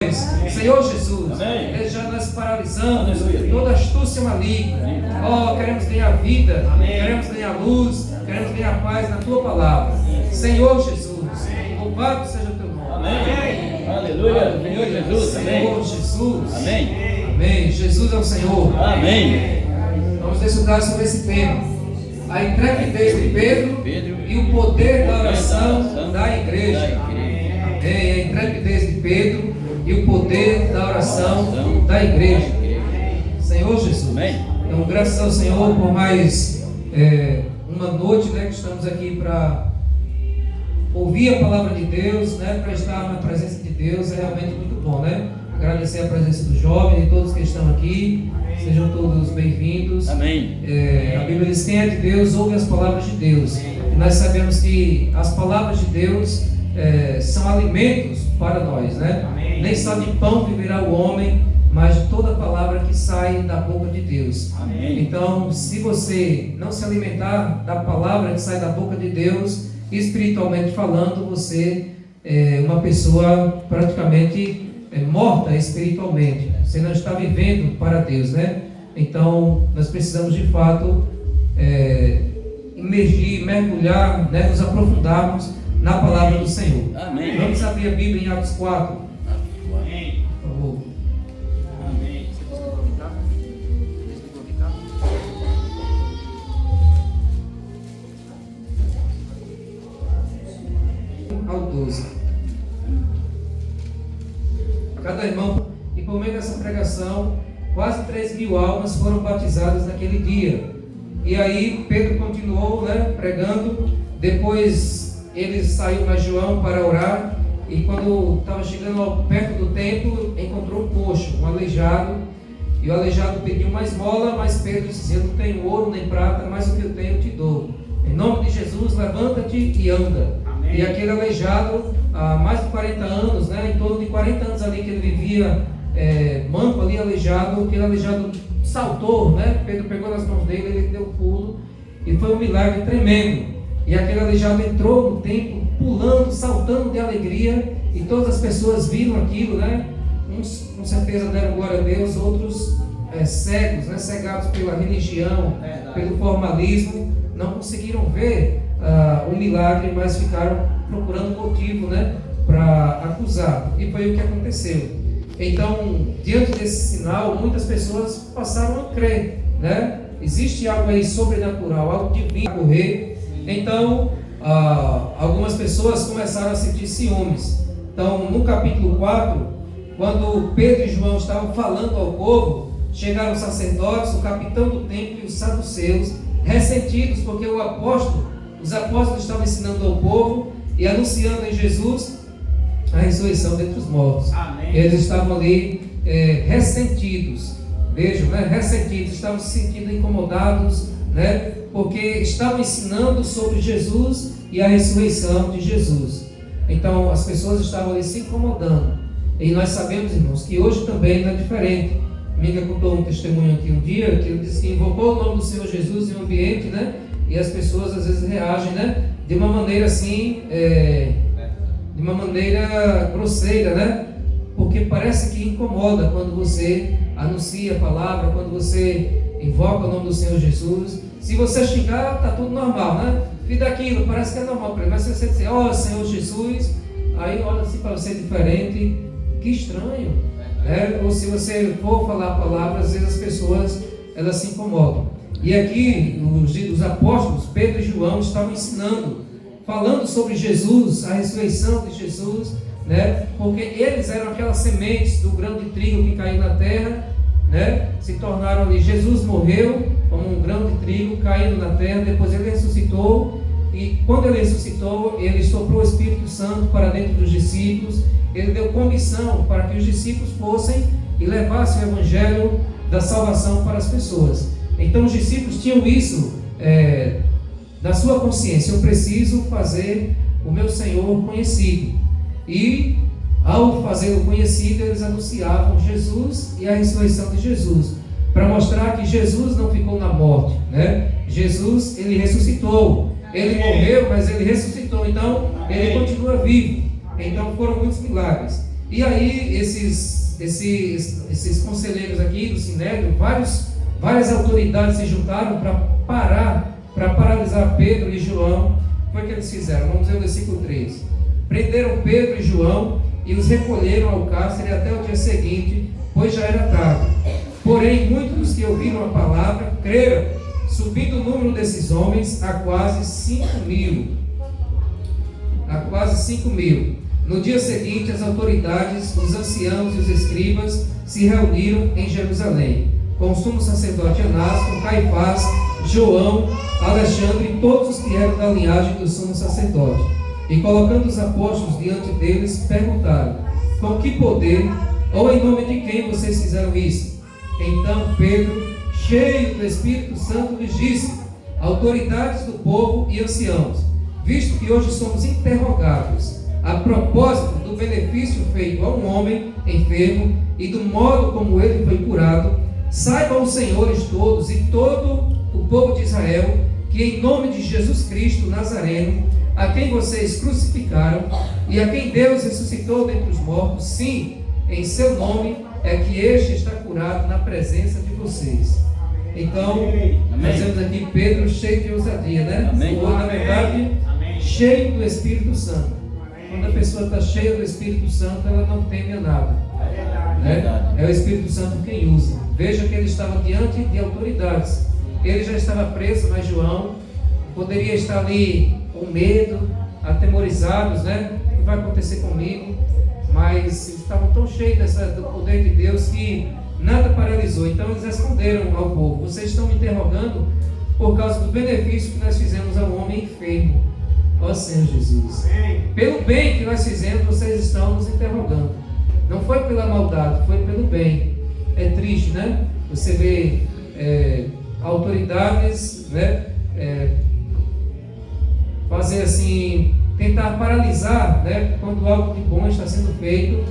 Senhor Jesus, Amém. desde já nós paralisamos Aleluia. toda astúcia maligna. Oh, queremos ganhar vida, Amém. queremos ganhar luz, queremos ganhar paz na tua palavra. Senhor Jesus, louvado seja o teu nome. Amém. Aleluia. Senhor Jesus. Amém. Senhor Jesus. Amém. Amém. Jesus é o Senhor. Amém. Vamos estudar sobre esse tema. A intrepidez de Pedro e o poder da oração da igreja. Amém. A intrepidez de Pedro e o poder da oração da igreja. Senhor Jesus. Amém. Então, graças ao Senhor por mais uma noite, né, que estamos aqui para ouvir a palavra de Deus, né, para estar na presença de Deus. É realmente muito bom, né? Agradecer a presença dos jovens e todos que estão aqui. Sejam todos bem-vindos. Amém. A Bíblia diz: quem é de Deus ouve as palavras de Deus. E nós sabemos que as palavras de Deus são alimentos para nós, né? Amém. Nem só de pão viverá o homem, mas de toda palavra que sai da boca de Deus. Amém. Então, se você não se alimentar da palavra que sai da boca de Deus, espiritualmente falando, você é uma pessoa praticamente morta espiritualmente. Você não está vivendo para Deus, né? Então, nós precisamos de fato imergir, mergulhar, né? Nos aprofundarmos na palavra do Senhor. Amém. Vamos abrir a Bíblia em Atos 4. Amém. Por favor. Amém. Ao 12. Cada irmão, e por meio dessa pregação, quase 3.000 almas foram batizadas naquele dia. E aí Pedro continuou, né, pregando. Depois ele saiu mais João para orar. E quando estava chegando perto do templo, encontrou um coxo, um aleijado. E o aleijado pediu uma esmola, mas Pedro disse: eu não tenho ouro nem prata, mas o que eu tenho eu te dou. Em nome de Jesus, levanta-te e anda. Amém. E aquele aleijado, há mais de 40 anos, né, em torno de 40 anos ali que ele vivia manco ali, aleijado, aquele aleijado saltou, né? Pedro pegou nas mãos dele, ele deu um pulo, e foi um milagre tremendo. E aquele aleijado entrou no templo, pulando, saltando de alegria, e todas as pessoas viram aquilo, né? Uns com certeza deram glória a Deus, outros cegos, né? Cegados pela religião, pelo formalismo, não conseguiram ver o milagre, mas ficaram procurando motivo, né, para acusar. E foi o que aconteceu. Então, diante desse sinal, muitas pessoas passaram a crer, né? Existe algo aí sobrenatural, algo divino a ocorrer. Então, algumas pessoas começaram a sentir ciúmes. Então, no capítulo 4, quando Pedro e João estavam falando ao povo, chegaram os sacerdotes, o capitão do templo e os saduceus, ressentidos porque os apóstolos estavam ensinando ao povo e anunciando em Jesus a ressurreição dentre os mortos. Amém. Eles estavam ali ressentidos, vejam, né? Ressentidos, estavam se sentindo incomodados, né? Porque estavam ensinando sobre Jesus e a ressurreição de Jesus. Então as pessoas estavam ali se incomodando. E nós sabemos, irmãos, que hoje também não é diferente. Amiga contou um testemunho aqui um dia, que ele disse que invocou o nome do Senhor Jesus em um ambiente, né? E as pessoas às vezes reagem, né? De uma maneira assim, de uma maneira grosseira, né? Porque parece que incomoda quando você anuncia a palavra, quando você invoca o nome do Senhor Jesus. Se você xingar, está tudo normal, né? E daquilo, parece que é normal para ele. Mas se você dizer: ó, Senhor Jesus, aí olha assim para você diferente, que estranho, né? Ou se você for falar a palavra, às vezes as pessoas, elas se incomodam. E aqui, os apóstolos, Pedro e João, estavam ensinando, falando sobre Jesus, a ressurreição de Jesus, né? Porque eles eram aquelas sementes do grão de trigo que caiu na terra, né? Se tornaram ali. Jesus morreu como um grão de trigo caindo na terra, depois ele ressuscitou, e quando ele ressuscitou, ele soprou o Espírito Santo para dentro dos discípulos. Ele deu comissão para que os discípulos fossem e levassem o evangelho da salvação para as pessoas. Então os discípulos tinham isso na sua consciência: eu preciso fazer o meu Senhor conhecido. E ao fazê-lo conhecido, eles anunciavam Jesus e a ressurreição de Jesus, para mostrar que Jesus não ficou na morte, né? Jesus, ele ressuscitou. Ele morreu, mas ele ressuscitou. Então ele continua vivo. Então foram muitos milagres. E aí esses conselheiros aqui do Sinédrio, várias autoridades se juntaram para paralisar Pedro e João. Foi o que eles fizeram? Vamos ver o versículo 3. Prenderam Pedro e João e os recolheram ao cárcere até o dia seguinte, pois já era tarde. Porém, muitos dos que ouviram a palavra creram, subindo o número desses homens a quase 5.000. No dia seguinte, as autoridades, os anciãos e os escribas se reuniram em Jerusalém, com o sumo sacerdote Anás, com Caifás, João, Alexandre e todos os que eram da linhagem do sumo sacerdote. E colocando os apóstolos diante deles, perguntaram: com que poder ou em nome de quem vocês fizeram isso? Então Pedro, cheio do Espírito Santo, lhes disse: autoridades do povo e anciãos, visto que hoje somos interrogados a propósito do benefício feito a um homem enfermo e do modo como ele foi curado, saibam os senhores todos e todo o povo de Israel que em nome de Jesus Cristo Nazareno, a quem vocês crucificaram e a quem Deus ressuscitou dentre os mortos, sim, em seu nome é que este está curado na presença de vocês. Então, nós vemos aqui Pedro cheio de ousadia, né? Ou, na verdade, cheio do Espírito Santo. Quando a pessoa está cheia do Espírito Santo, ela não teme a nada. Né? É o Espírito Santo quem usa. Veja que ele estava diante de autoridades. Ele já estava preso, mas João poderia estar ali com medo, atemorizados, né? O que vai acontecer comigo? Mas eles estavam tão cheios do poder de Deus que nada paralisou. Então eles responderam ao povo: vocês estão me interrogando por causa do benefício que nós fizemos ao homem enfermo. Ó Senhor Jesus, pelo bem que nós fizemos, vocês estão nos interrogando. Não foi pela maldade, foi pelo bem. É triste, né? Você vê autoridades, né? Fazer assim, tentar paralisar, né? Quando algo de bom está sendo feito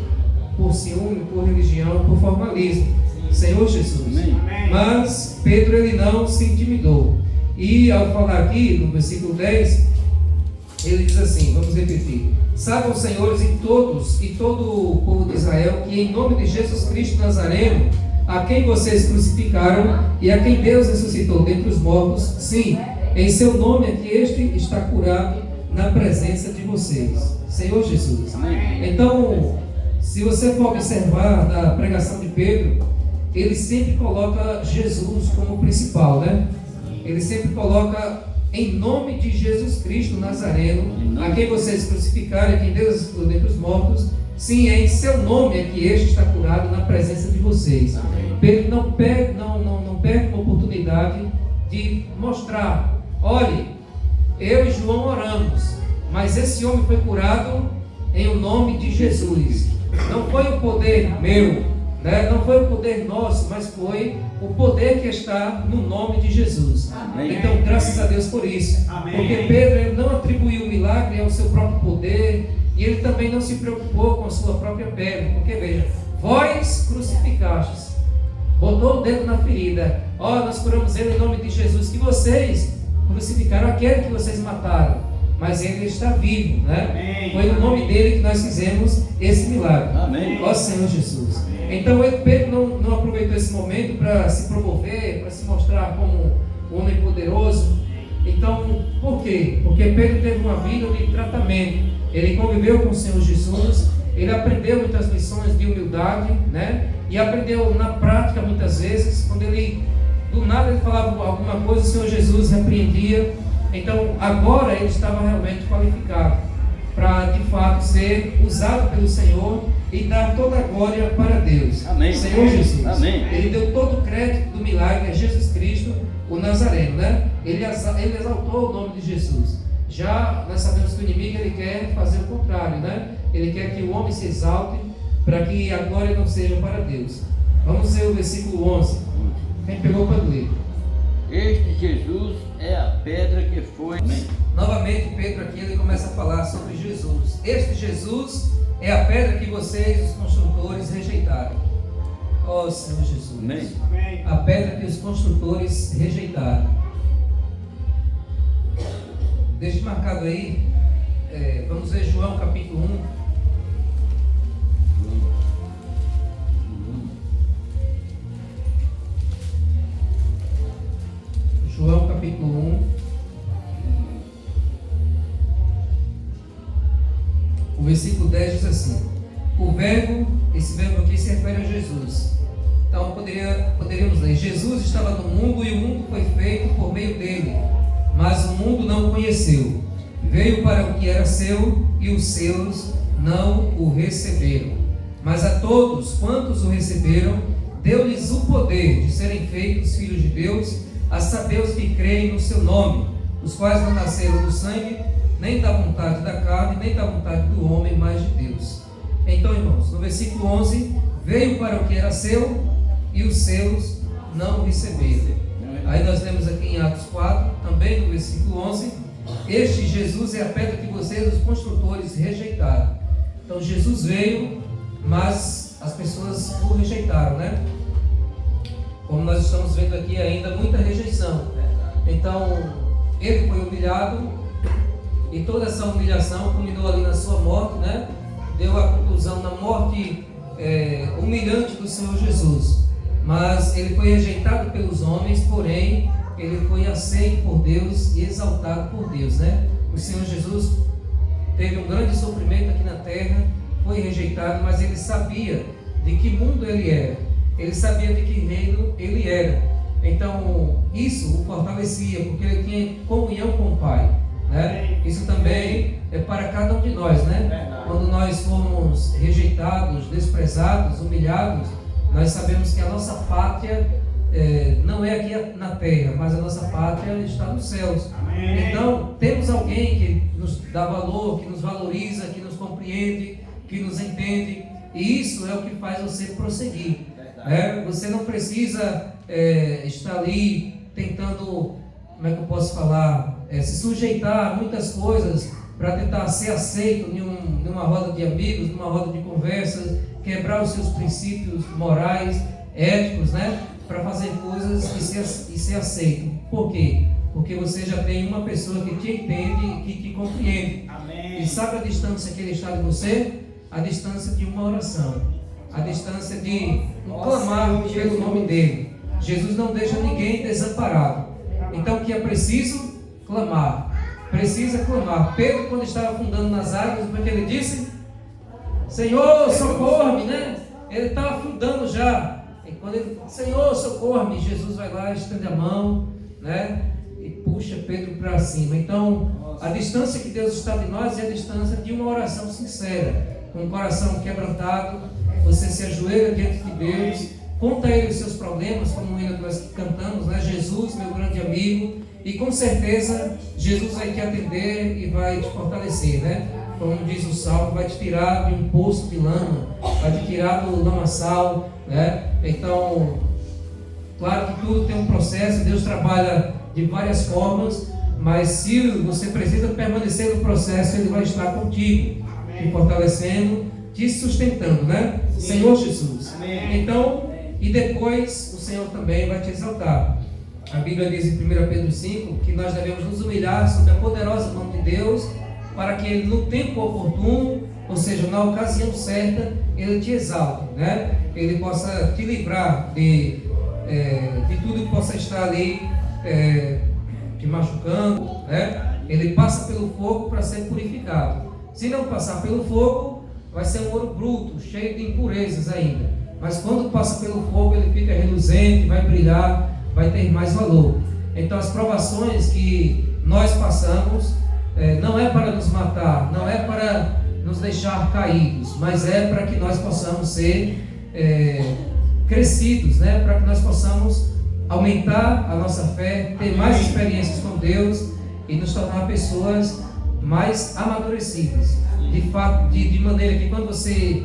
por ciúme, por religião, por formalismo. Senhor Jesus. Amém. Mas Pedro, ele não se intimidou. E ao falar aqui no versículo 10, ele diz assim, vamos repetir: saibam os senhores e todo o povo de Israel que em nome de Jesus Cristo Nazareno, a quem vocês crucificaram e a quem Deus ressuscitou dentre os mortos, sim, em seu nome é que este está curado na presença de vocês. Senhor Jesus. Amém. Então, se você for observar na pregação de Pedro, ele sempre coloca Jesus como principal, né? Ele sempre coloca em nome de Jesus Cristo Nazareno, a quem vocês crucificaram, a quem Deus ressuscitou dentre os mortos, sim, em seu nome é que este está curado na presença de vocês. Amém. Pedro não perde uma oportunidade de mostrar: olhe, eu e João oramos, mas esse homem foi curado em o nome de Jesus. Não foi o poder meu, né? Não foi o poder nosso, mas foi o poder que está no nome de Jesus. Amém. Então, graças a Deus por isso. Amém. Porque Pedro, ele não atribuiu o milagre ao seu próprio poder, e ele também não se preocupou com a sua própria pele. Porque veja, vós crucificastes, botou o dedo na ferida: ó, nós curamos ele em nome de Jesus, que vocês crucificaram aquele que vocês mataram, mas ele está vivo, né? Amém. Foi no nome dele que nós fizemos esse milagre. Amém. Ó Senhor Jesus. Amém. Então Pedro não aproveitou esse momento para se promover, para se mostrar como um homem poderoso. Então, por quê? Porque Pedro teve uma vida de tratamento. Ele conviveu com o Senhor Jesus, ele aprendeu muitas lições de humildade, né? E aprendeu na prática muitas vezes, quando ele do nada ele falava alguma coisa, o Senhor Jesus repreendia. Então agora ele estava realmente qualificado para de fato ser usado pelo Senhor e dar toda a glória para Deus. Amém. Senhor Jesus. Amém. Ele deu todo o crédito do milagre a Jesus Cristo, o Nazareno, né? Ele exaltou o nome de Jesus. Já nós sabemos que o inimigo ele quer fazer o contrário, né? Ele quer que o homem se exalte para que a glória não seja para Deus. Vamos ver o versículo 11. Quem pegou para ler? Este Jesus é a pedra que foi. Amém. Novamente Pedro aqui ele começa a falar sobre Jesus. Este Jesus é a pedra que vocês, os construtores, rejeitaram. Ó Senhor Jesus. Amém. A pedra que os construtores rejeitaram. Deixe marcado aí. Vamos ver João capítulo 1. assim: o verbo, esse verbo aqui se refere a Jesus. Então poderíamos ler: Jesus estava no mundo e o mundo foi feito por meio dele, mas o mundo não o conheceu. Veio para o que era seu e os seus não o receberam. Mas a todos quantos o receberam, deu-lhes o poder de serem feitos filhos de Deus, a saber os que creem no seu nome, os quais não nasceram do sangue, nem da vontade da carne, nem da vontade do homem, mas de Deus. Então, irmãos, no versículo 11, veio para o que era seu e os seus não o receberam. Aí nós lemos aqui em Atos 4, também no versículo 11, este Jesus é a pedra que vocês, os construtores, rejeitaram. Então Jesus veio, mas as pessoas o rejeitaram, né? Como nós estamos vendo aqui ainda, muita rejeição. Então ele foi humilhado, e toda essa humilhação culminou ali na sua morte, né? Deu a conclusão na morte humilhante do Senhor Jesus. Mas ele foi rejeitado pelos homens, porém ele foi aceito por Deus e exaltado por Deus, né? O Senhor Jesus teve um grande sofrimento aqui na terra, foi rejeitado, mas ele sabia de que mundo ele era, ele sabia de que reino ele era. Então isso o fortalecia, porque ele tinha comunhão com o Pai, né? Isso também é para cada um de nós, né? Quando nós fomos rejeitados, desprezados, humilhados, nós sabemos que a nossa pátria não é aqui na terra, mas a nossa pátria está nos céus. Amém. Então temos alguém que nos dá valor, que nos valoriza, que nos compreende, que nos entende, e isso é o que faz você prosseguir. Você não precisa estar ali tentando, como é que eu posso falar, se sujeitar a muitas coisas para tentar ser aceito numa roda de amigos, numa roda de conversas, quebrar os seus princípios morais, éticos, né? Para fazer coisas e ser aceito. Por quê? Porque você já tem uma pessoa que te entende e que te compreende. Amém. E sabe a distância que ele está de você? A distância de uma oração, a distância de clamar pelo nome dele. Jesus não deixa ninguém desamparado. Então o que é preciso? Clamar. Precisa clamar. Pedro, quando estava afundando nas águas, o que ele disse? Senhor, socorre-me, né? Ele estava afundando já. E quando ele, Senhor, socorre-me, Jesus vai lá, estende a mão, né? E puxa Pedro para cima. Então, a distância que Deus está de nós é a distância de uma oração sincera, com o coração quebrantado. Você se ajoelha diante de Deus, conta a Ele os seus problemas, como o hino que nós cantamos, né? Jesus, meu grande amigo. E com certeza Jesus vai te atender e vai te fortalecer, né? Como diz o Salmo, vai te tirar de um poço de lama, vai te tirar do lamaçal, né? Então, claro que tudo tem um processo, Deus trabalha de várias formas, mas se você precisa permanecer no processo, Ele vai estar contigo, te fortalecendo, te sustentando, né? Sim. Senhor Jesus. Amém. Então, e depois o Senhor também vai te exaltar. A Bíblia diz em 1 Pedro 5 que nós devemos nos humilhar sob a poderosa mão de Deus, para que Ele no tempo oportuno, ou seja, na ocasião certa, Ele te exalte, né? Ele possa te livrar de tudo que possa estar ali te machucando, né? Ele passa pelo fogo para ser purificado. Se não passar pelo fogo, vai ser um ouro bruto, cheio de impurezas ainda. Mas quando passa pelo fogo, ele fica reluzente, vai brilhar, vai ter mais valor. Então as provações que nós passamos não é para nos matar, não é para nos deixar caídos, mas é para que nós possamos ser crescidos, né? Para que nós possamos aumentar a nossa fé, ter mais experiências com Deus e nos tornar pessoas mais amadurecidas. De fato, de maneira que quando você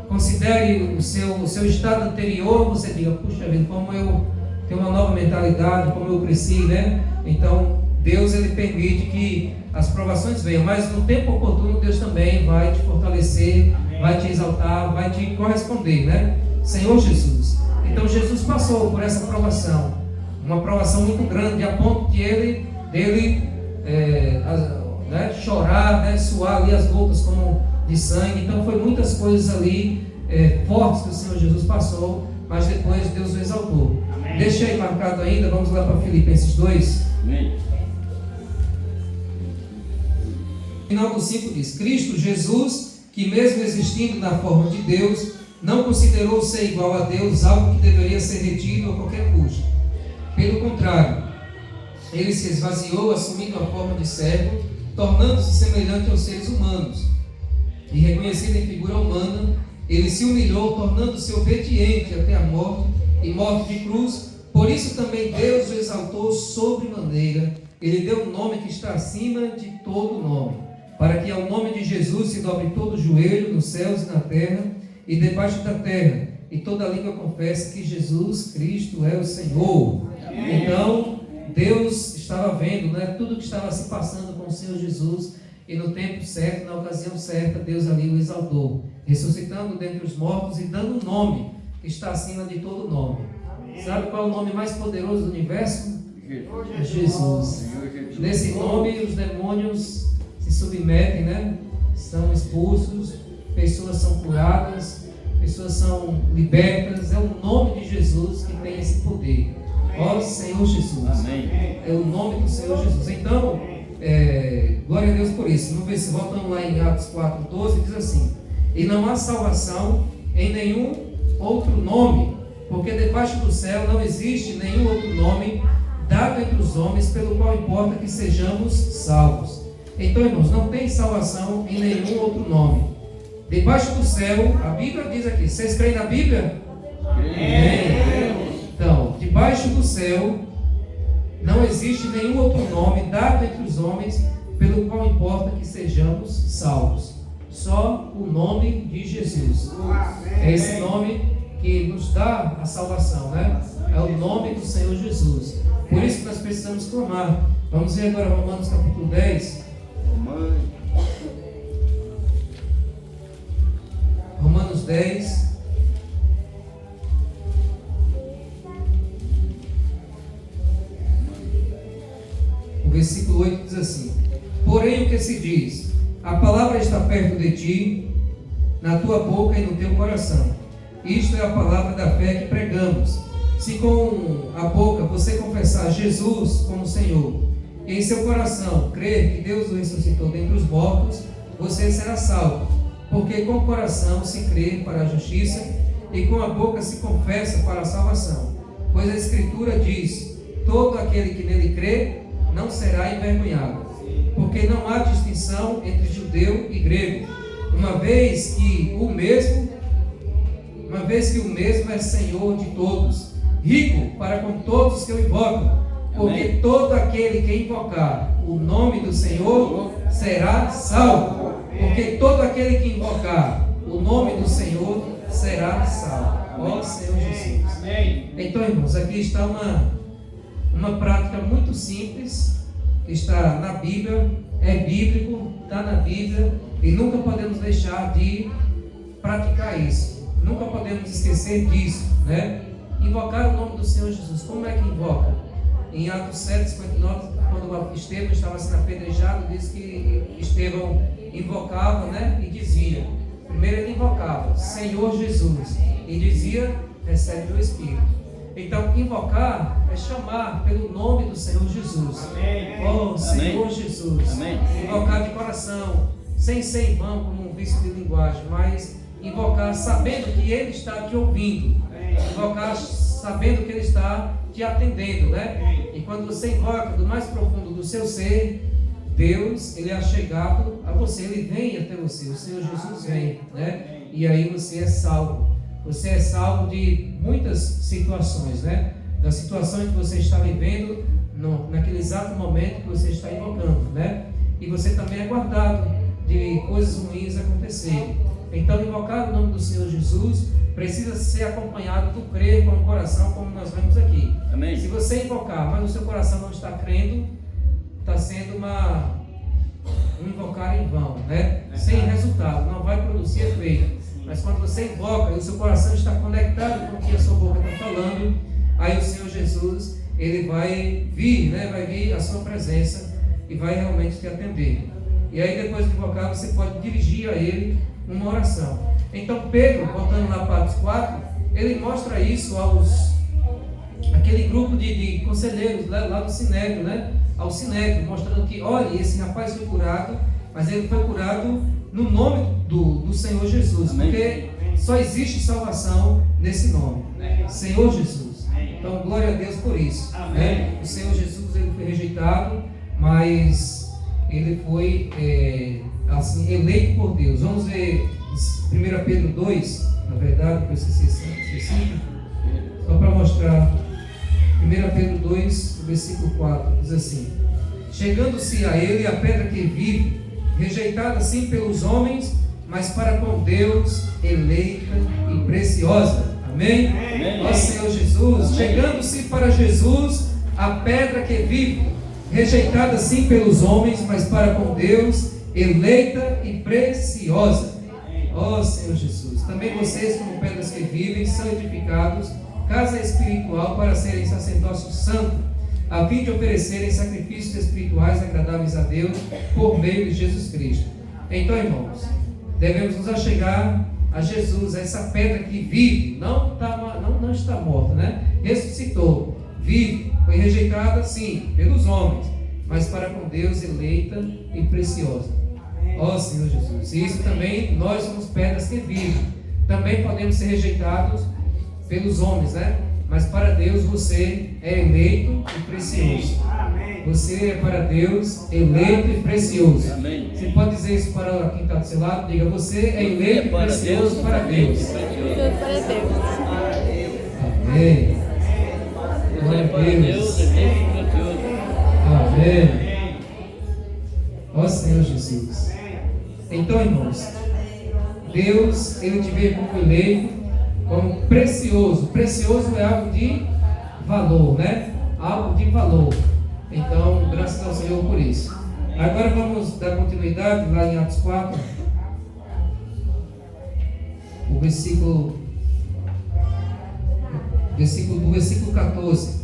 considere o seu estado anterior, você diga, puxa vida, como eu tenho uma nova mentalidade, como eu cresci, né? Então Deus, Ele permite que as provações venham, mas no tempo oportuno Deus também vai te fortalecer, vai te exaltar, vai te corresponder, né? Senhor Jesus. Então Jesus passou por essa provação, uma provação muito grande, a ponto de dele chorar, né? Suar ali as gotas como de sangue. Então foi muitas coisas ali fortes que o Senhor Jesus passou, mas depois Deus o exaltou. Amém. Deixa aí marcado ainda, vamos lá para Filipenses 2. Amém. Final do 5 diz: Cristo Jesus que mesmo existindo na forma de Deus, não considerou ser igual a Deus algo que deveria ser retido a qualquer custo. Pelo contrário, ele se esvaziou, assumindo a forma de servo, tornando-se semelhante aos seres humanos. E reconhecido em figura humana, ele se humilhou, tornando-se obediente até a morte, e morte de cruz. Por isso também Deus o exaltou sobremaneira. Ele deu um nome que está acima de todo nome, para que ao nome de Jesus se dobre todo o joelho, nos céus e na terra, e debaixo da terra, e toda língua confesse que Jesus Cristo é o Senhor. Amém. Então, Deus estava vendo, né, tudo que estava se passando com o Senhor Jesus, e no tempo certo, na ocasião certa, Deus ali o exaltou, ressuscitando dentre os mortos e dando um nome que está acima de todo nome. Sabe qual é o nome mais poderoso do universo? Jesus. Nesse nome os demônios se submetem, né? São expulsos, pessoas são curadas, pessoas são libertas. É o nome de Jesus que tem esse poder. Ó Senhor Jesus. Amém. É o nome do Senhor Jesus. Então, glória a Deus por isso. Voltando lá em Atos 4:12, diz assim: e não há salvação em nenhum outro nome, porque debaixo do céu não existe nenhum outro nome dado entre os homens pelo qual importa que sejamos salvos. Então, irmãos, não tem salvação em nenhum outro nome. Debaixo do céu, a Bíblia diz aqui, vocês creem na Bíblia? Então, debaixo do céu não existe nenhum outro nome dado entre os homens pelo qual importa que sejamos salvos. Só o nome de Jesus. É esse nome que nos dá a salvação, né? É o nome do Senhor Jesus. Por isso que nós precisamos clamar. Vamos ver agora Romanos capítulo 10. Romanos 10. O versículo 8 diz assim: porém o que se diz? A palavra está perto de ti, na tua boca e no teu coração. Isto é a palavra da fé que pregamos. Se com a boca você confessar Jesus como Senhor, e em seu coração crer que Deus o ressuscitou dentre os mortos, você será salvo. Porque com o coração se crê para a justiça, e com a boca se confessa para a salvação. Pois a Escritura diz: todo aquele que nele crê não será envergonhado. Porque não há distinção entre judeu e grego, uma vez que o mesmo é Senhor de todos, rico para com todos que o invocam. Porque Amém. Todo aquele que invocar o nome do Senhor será salvo. Porque todo aquele que invocar o nome do Senhor será salvo. Ó Senhor Jesus. Amém. Então, irmãos, aqui está uma prática muito simples, que está na Bíblia, é bíblico, está na Bíblia, e nunca podemos deixar de praticar isso. Nunca podemos esquecer disso, né? Invocar o nome do Senhor Jesus. Como é que invoca? Em Atos 7:59, quando Estevão estava sendo apedrejado, diz que Estevão invocava, né? E dizia, primeiro ele invocava Senhor Jesus, e dizia, recebe o Espírito. Então, invocar é chamar pelo nome do Senhor Jesus. Amém. Oh, Senhor Amém. Jesus. Amém. Invocar de coração, sem ser em vão como um vício de linguagem, mas invocar sabendo que Ele está te ouvindo. Invocar sabendo que Ele está te atendendo, né? E quando você invoca do mais profundo do seu ser, Deus, Ele é achegado a você, Ele vem até você, o Senhor Jesus vem, né? E aí você é salvo. Você é salvo de muitas situações, né? Da situação em que você está vivendo, naquele exato momento que você está invocando, né? E você também é guardado de coisas ruins acontecerem. Então, invocar o nome do Senhor Jesus precisa ser acompanhado do crer com o coração, como nós vemos aqui. Amém. Se você invocar, mas o seu coração não está crendo, está sendo um invocar em vão, né? Sem resultado, não vai produzir efeito. Mas quando você invoca e o seu coração está conectado com o que a sua boca está falando, aí o Senhor Jesus, Ele vai vir, né? Vai vir a sua presença e vai realmente te atender. E aí depois de invocar, você pode dirigir a Ele uma oração. Então Pedro, voltando lá para Atos 4, ele mostra isso aquele grupo de conselheiros lá do Sinédrio, né? Ao Sinédrio, mostrando que, olha, esse rapaz foi curado, mas ele foi curado no nome do Senhor Jesus, Amém. porque só existe salvação nesse nome, Senhor Jesus. Então, glória a Deus por isso. Né? O Senhor Jesus, ele foi rejeitado, mas ele foi assim, eleito por Deus. Vamos ver 1 Pedro 2, na verdade, que eu esqueci, só para mostrar. 1 Pedro 2, versículo 4, diz assim: chegando-se a ele a pedra que vive, rejeitada sim pelos homens, mas para com Deus eleita e preciosa. Amém? Amém. Ó Senhor Jesus, Amém. chegando-se para Jesus a pedra que vive, rejeitada sim pelos homens, mas para com Deus eleita e preciosa. Ó Senhor Jesus, também vocês, como pedras que vivem, são edificados casa espiritual para serem sacerdócio santo, a fim de oferecerem sacrifícios espirituais agradáveis a Deus por meio de Jesus Cristo. Então, irmãos, devemos nos achegar a Jesus, a essa pedra que vive, não está morta, né? Ressuscitou, vive, foi rejeitada sim pelos homens, mas para com Deus eleita e preciosa. Ó Senhor Jesus, e isso também, nós somos pedras que vivem, também podemos ser rejeitados pelos homens, né? Mas para Deus você é eleito e precioso. Você é para Deus eleito e precioso. Amém. Você pode dizer isso para quem está do seu lado? Diga: você é eleito e precioso para Deus. Amém. Glória a Deus. Amém. Ó Senhor Jesus. Então, irmãos, Deus, ele te vê como eleito, como precioso. Precioso é algo de valor, né? Algo de valor. Então, graças ao Senhor por isso. Agora vamos dar continuidade lá em Atos 4. O versículo 14.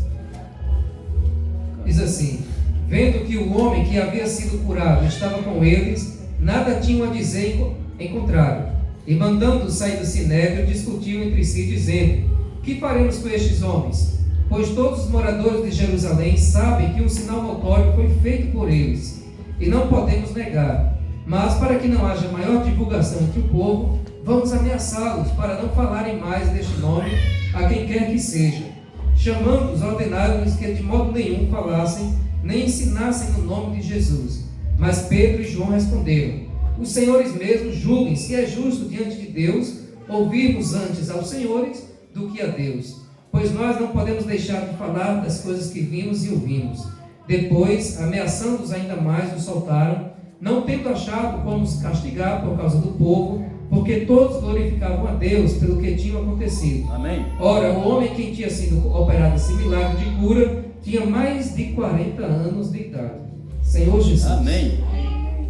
Diz assim: vendo que o homem que havia sido curado estava com eles, nada tinham a dizer em contrário. E mandando sair do sinédrio, discutiam entre si, dizendo: que faremos com estes homens? Pois todos os moradores de Jerusalém sabem que um sinal notório foi feito por eles, e não podemos negar. Mas para que não haja maior divulgação entre o povo, vamos ameaçá-los para não falarem mais deste nome a quem quer que seja. Chamando-os, ordenaram-lhes que de modo nenhum falassem, nem ensinassem no nome de Jesus. Mas Pedro e João responderam: os senhores mesmos julguem se é justo diante de Deus ouvirmos antes aos senhores do que a Deus, pois nós não podemos deixar de falar das coisas que vimos e ouvimos. Depois, ameaçando-os ainda mais, os soltaram, não tendo achado como os castigar por causa do povo, porque todos glorificavam a Deus pelo que tinha acontecido. Amém. Ora, o homem que tinha sido operado esse milagre de cura tinha mais de 40 anos de idade. Senhor Jesus. Amém.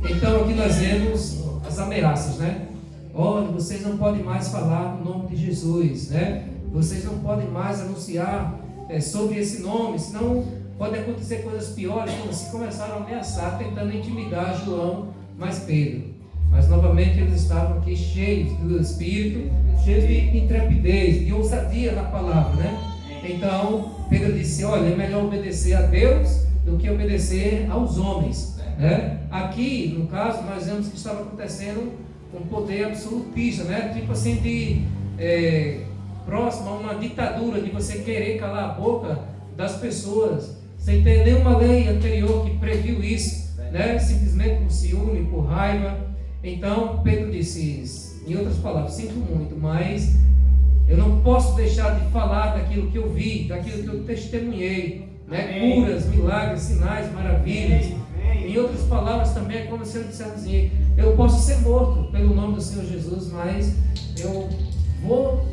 Então aqui nós vemos as ameaças, né? Olha, vocês não podem mais falar no nome de Jesus, né? Vocês não podem mais anunciar sobre esse nome, senão podem acontecer coisas piores. Então, assim, começaram a ameaçar, tentando intimidar João, mas Pedro. Mas novamente eles estavam aqui cheios do Espírito, cheios de intrepidez, de ousadia na palavra, né? Então Pedro disse: olha, é melhor obedecer a Deus do que obedecer aos homens, né? Aqui, no caso, nós vemos que estava acontecendo um poder absolutista, né? Tipo assim, próximo a uma ditadura, de você querer calar a boca das pessoas, sem ter nenhuma lei anterior que previu isso, né? Simplesmente por ciúme, por raiva. Então Pedro disse, em outras palavras: sinto muito, mas eu não posso deixar de falar daquilo que eu vi, daquilo que eu testemunhei, né? Curas, milagres, sinais, maravilhas. Em outras palavras também é como se ele dissesse assim: eu posso ser morto pelo nome do Senhor Jesus, mas eu vou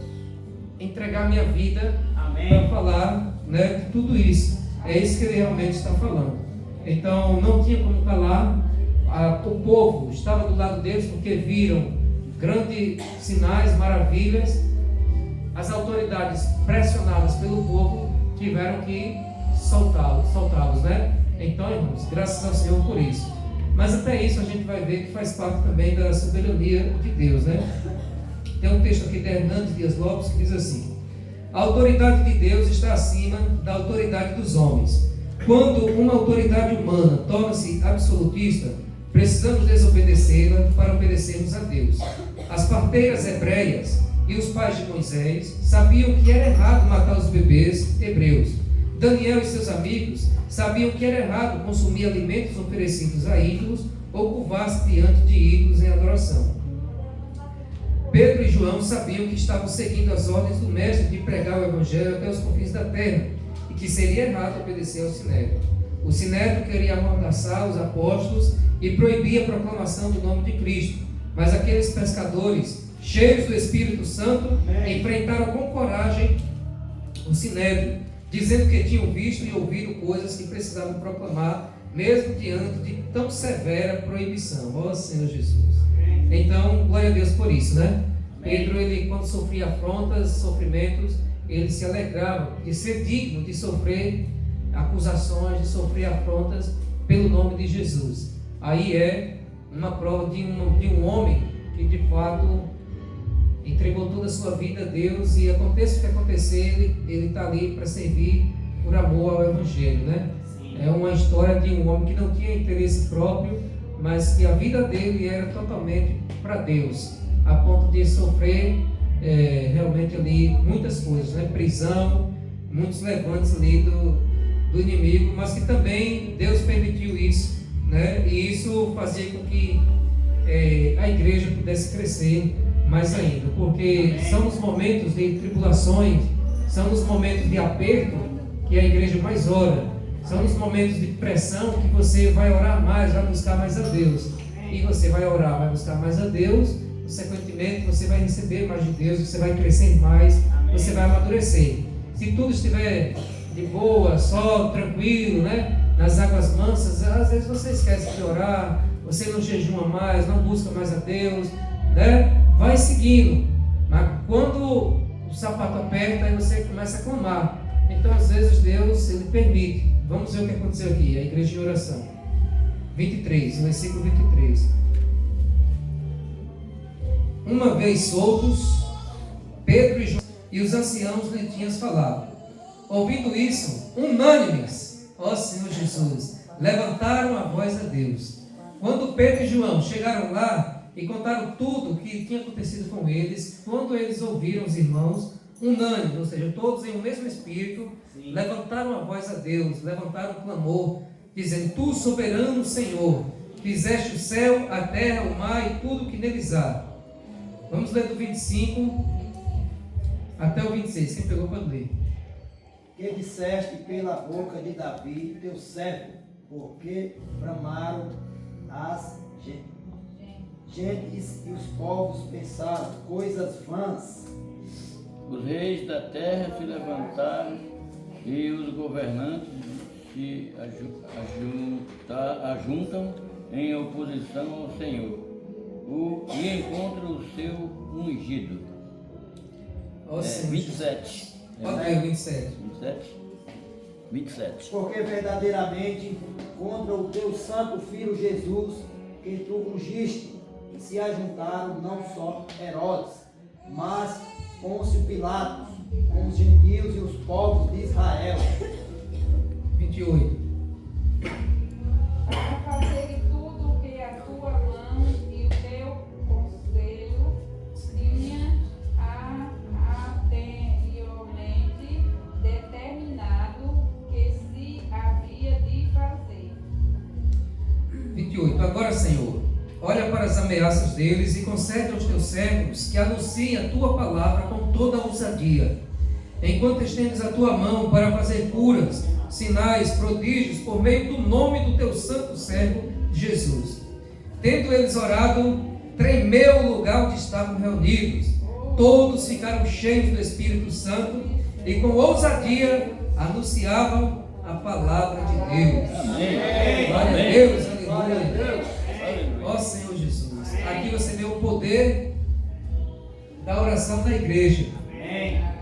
entregar minha vida para falar, né, de tudo isso. É isso que ele realmente está falando. Então não tinha como calar. O povo estava do lado deles porque viram grandes sinais, maravilhas. As autoridades, pressionadas pelo povo, tiveram que soltá-los, né? Então, irmãos, graças ao Senhor por isso. Mas até isso a gente vai ver que faz parte também da soberania de Deus, né? Tem um texto aqui de Hernandes Dias Lopes que diz assim: a autoridade de Deus está acima da autoridade dos homens. Quando uma autoridade humana torna-se absolutista, precisamos desobedecê-la para obedecermos a Deus. As parteiras hebreias e os pais de Moisés sabiam que era errado matar os bebês hebreus. Daniel e seus amigos sabiam que era errado consumir alimentos oferecidos a ídolos ou curvar-se diante de ídolos em adoração. Pedro e João sabiam que estavam seguindo as ordens do mestre de pregar o evangelho até os confins da terra e que seria errado obedecer ao Sinédrio. O Sinédrio queria amordaçar os apóstolos e proibir a proclamação do nome de Cristo, mas aqueles pescadores, cheios do Espírito Santo, enfrentaram com coragem o Sinédrio, dizendo que tinham visto e ouvido coisas que precisavam proclamar, mesmo diante de tão severa proibição. Ó Senhor Jesus! Então, glória a Deus por isso, né? Pedro, ele, quando sofria afrontas, sofrimentos, ele se alegrava de ser digno de sofrer acusações, de sofrer afrontas pelo nome de Jesus. Aí é uma prova de um homem que de fato entregou toda a sua vida a Deus, e aconteça o que acontecer, ele está ali para servir por amor ao Evangelho, né? É uma história de um homem que não tinha interesse próprio, mas que a vida dele era totalmente para Deus, a ponto de sofrer realmente ali muitas coisas, né? Prisão, muitos levantes ali do inimigo, mas que também Deus permitiu isso, né? E isso fazia com que a igreja pudesse crescer mais ainda, porque são os momentos de tribulações, são os momentos de aperto que a igreja mais ora. São os momentos de pressão que você vai orar mais, vai buscar mais a Deus. E você vai orar, vai buscar mais a Deus, consequentemente você vai receber mais de Deus, você vai crescer mais, você vai amadurecer. Se tudo estiver de boa, só, tranquilo, né? Nas águas mansas, às vezes você esquece de orar, você não jejuma mais, não busca mais a Deus, né? Vai seguindo. Mas quando o sapato aperta, aí você começa a clamar. Então, às vezes, Deus, Ele permite. Vamos ver o que aconteceu aqui, a igreja em oração. 23, versículo 23. Uma vez soltos, Pedro e João e os anciãos lhe tinham falado. Ouvindo isso, unânimes, ó Senhor Jesus, levantaram a voz a Deus. Quando Pedro e João chegaram lá e contaram tudo o que tinha acontecido com eles, quando eles ouviram os irmãos, unânimes, ou seja, todos em um mesmo espírito, levantaram a voz a Deus, levantaram o clamor, dizendo: Tu, soberano Senhor, fizeste o céu, a terra, o mar e tudo o que neles há. Vamos ler do 25 até o 26, quem pegou pode ler. Que disseste pela boca de Davi, teu servo, porque bramaram as gentes e os povos pensaram coisas vãs. Os reis da terra se levantaram e os governantes se ajuntam em oposição ao Senhor, e encontram o seu ungido. 27. Ok, 27. 27. Porque verdadeiramente contra o teu santo filho Jesus, que tu ungiste, se ajuntaram não só Herodes, mas Pôncio Pilatos, com os gentios e os povos de Israel. 28. Para fazer tudo o que a tua mão e o teu conselho tinha anteriormente determinado que se havia de fazer. 28. Agora, Senhor, olha para as ameaças deles e concede aos teus servos que anunciem a tua palavra com toda a ousadia, enquanto estendes a tua mão para fazer curas, sinais, prodígios, por meio do nome do teu santo servo Jesus. Tendo eles orado, tremeu o lugar onde estavam reunidos. Todos ficaram cheios do Espírito Santo e com ousadia anunciavam a palavra de Deus. Amém. Glória a Amém. Deus, Glória a aleluia. Deus. Ó Senhor Jesus, aqui você vê o poder da oração da igreja.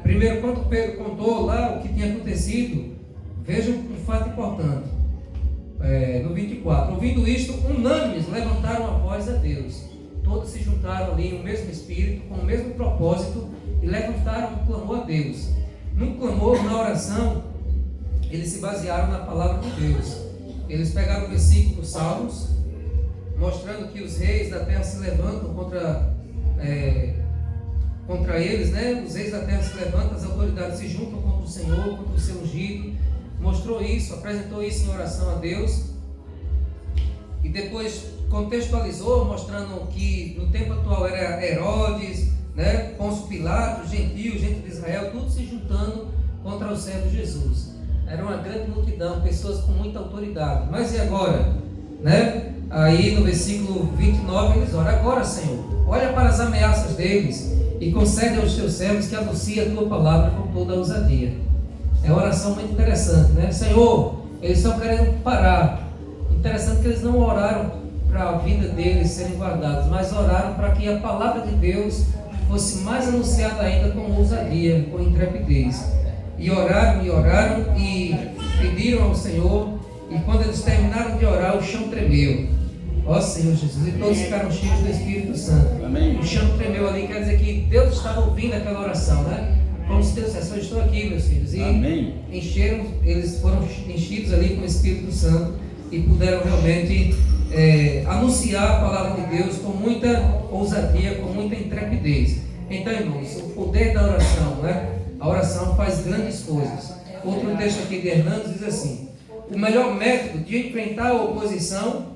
Primeiro, quando Pedro contou lá o que tinha acontecido, veja um fato importante. No 24, ouvindo isto, unânimes levantaram a voz a Deus. Todos se juntaram ali no mesmo espírito, com o mesmo propósito, e levantaram um clamor a Deus. No clamor, na oração, eles se basearam na palavra de Deus. Eles pegaram o versículo dos Salmos, mostrando que os reis da terra se levantam contra eles, né? Os reis da terra se levantam, as autoridades se juntam contra o Senhor, contra o seu ungido. Mostrou isso, apresentou isso em oração a Deus. E depois contextualizou, mostrando que no tempo atual era Herodes, né? Pôncio Pilatos, gentios, gente de Israel, tudo se juntando contra o servo Jesus. Era uma grande multidão, pessoas com muita autoridade. Mas e agora? Né? Aí no versículo 29 eles oram: agora, Senhor, olha para as ameaças deles e concede aos teus servos que anunciem a tua palavra com toda a ousadia. É uma oração muito interessante, né? Senhor, eles estão querendo parar. Interessante que eles não oraram para a vida deles serem guardados, mas oraram para que a palavra de Deus fosse mais anunciada ainda com ousadia, com intrepidez. E oraram e pediram ao Senhor, e quando eles terminaram de orar, o chão tremeu. Ó Senhor Jesus, e todos ficaram cheios do Espírito Santo. Amém. O chão tremeu ali, quer dizer que Deus estava ouvindo aquela oração, né? Como se Deus dissesse: eu estou aqui, meus filhos. E Amém. eles foram enchidos ali com o Espírito Santo e puderam realmente anunciar a palavra de Deus com muita ousadia, com muita intrepidez. Então, irmãos, o poder da oração, né? A oração faz grandes coisas. Outro texto aqui de Hernandes diz assim: o melhor método de enfrentar a oposição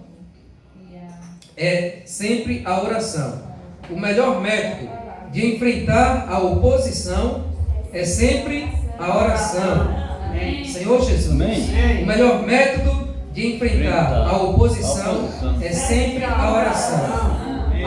é sempre a oração. O melhor método de enfrentar a oposição é sempre a oração. Senhor Jesus, Amém. o melhor método de enfrentar a oposição é sempre a oração.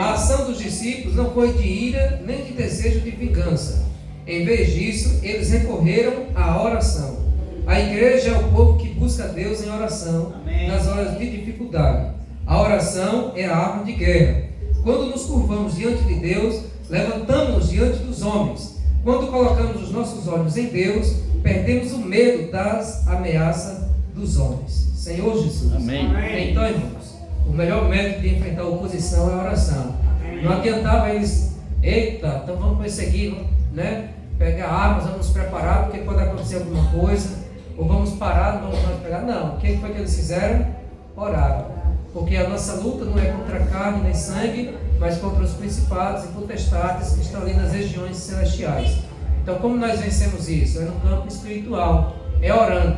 A ação dos discípulos não foi de ira nem de desejo de vingança. Em vez disso, eles recorreram à oração. A igreja é o povo que busca Deus em oração, nas horas de dificuldade. A oração é a arma de guerra. Quando nos curvamos diante de Deus, levantamos-nos diante dos homens. Quando colocamos os nossos olhos em Deus, perdemos o medo das ameaças dos homens. Senhor Jesus. Amém. Então, irmãos, o melhor método de enfrentar a oposição é a oração. Não adiantava eles: eita, então vamos perseguir, né? Pegar armas, vamos nos preparar, porque pode acontecer alguma coisa, ou vamos parar, não vamos mais pegar. Não, o que foi que eles fizeram? Oraram. Porque a nossa luta não é contra carne nem sangue, mas contra os principados e potestades que estão ali nas regiões celestiais. Então, como nós vencemos isso? É no campo espiritual, é orando.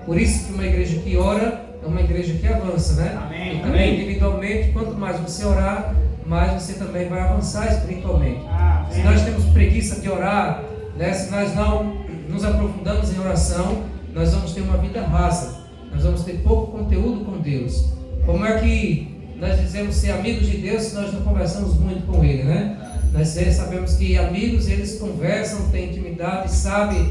Por isso que uma igreja que ora é uma igreja que avança, né? Amém. E também individualmente, quanto mais você orar, mais você também vai avançar espiritualmente. Se nós temos preguiça de orar, né? Se nós não nos aprofundamos em oração, nós vamos ter uma vida rasa, nós vamos ter pouco conteúdo com Deus. Como é que nós dizemos ser amigos de Deus se nós não conversamos muito com Ele, né? Nós sabemos que amigos, eles conversam, têm intimidade, sabem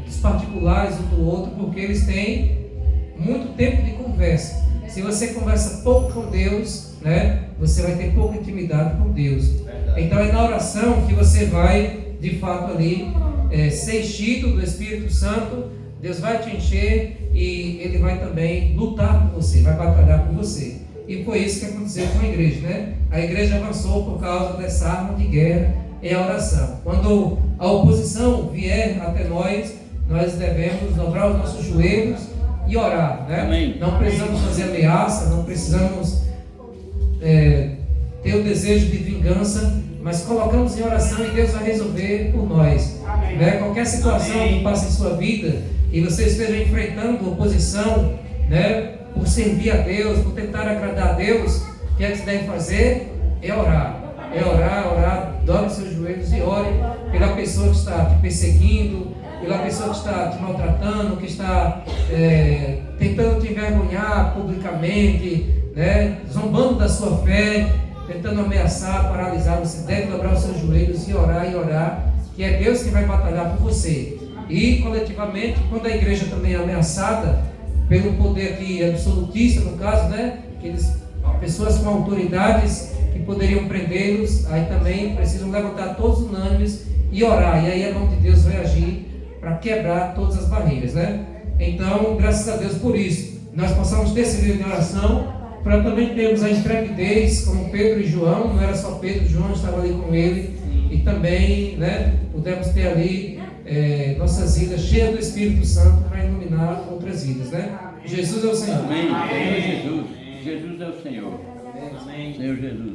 dos particulares um do outro, porque eles têm muito tempo de conversa. Se você conversa pouco com Deus, né? Você vai ter pouca intimidade com Deus. Então é na oração que você vai, de fato, ali ser enchido do Espírito Santo. Deus vai te encher e Ele vai também lutar por você, vai batalhar por você. E foi isso que aconteceu com a igreja, né? A igreja avançou por causa dessa arma de guerra, é a oração. Quando a oposição vier até nós, nós devemos dobrar os nossos joelhos e orar, né? Amém. Não precisamos fazer ameaça, não precisamos ter o desejo de vingança, mas colocamos em oração e Deus vai resolver por nós. Né? Qualquer situação que passe em sua vida e você esteja enfrentando oposição, né, por servir a Deus, por tentar agradar a Deus, o que é que você deve fazer? É orar. É orar, dobre seus joelhos e ore pela pessoa que está te perseguindo, pela pessoa que está te maltratando, que está tentando te envergonhar publicamente, né, zombando da sua fé, tentando ameaçar, paralisar. Você deve dobrar os seus joelhos e orar, que é Deus que vai batalhar por você. E coletivamente, quando a igreja também é ameaçada pelo poder aqui absolutista, no caso, né, pessoas com autoridades que poderiam prendê-los, aí também precisam levantar todos unânimes e orar, e aí a mão de Deus vai agir para quebrar todas as barreiras, né? Então, graças a Deus por isso, nós possamos ter esse livro de oração, para também termos a intrepidez, como Pedro e João. Não era só Pedro, João estava ali com ele, e também, né, pudemos ter ali nossas vidas cheias do Espírito Santo para iluminar outras vidas, né? Jesus é o Senhor. Amém. Senhor Jesus. Jesus é o Senhor. Amém. Senhor Jesus.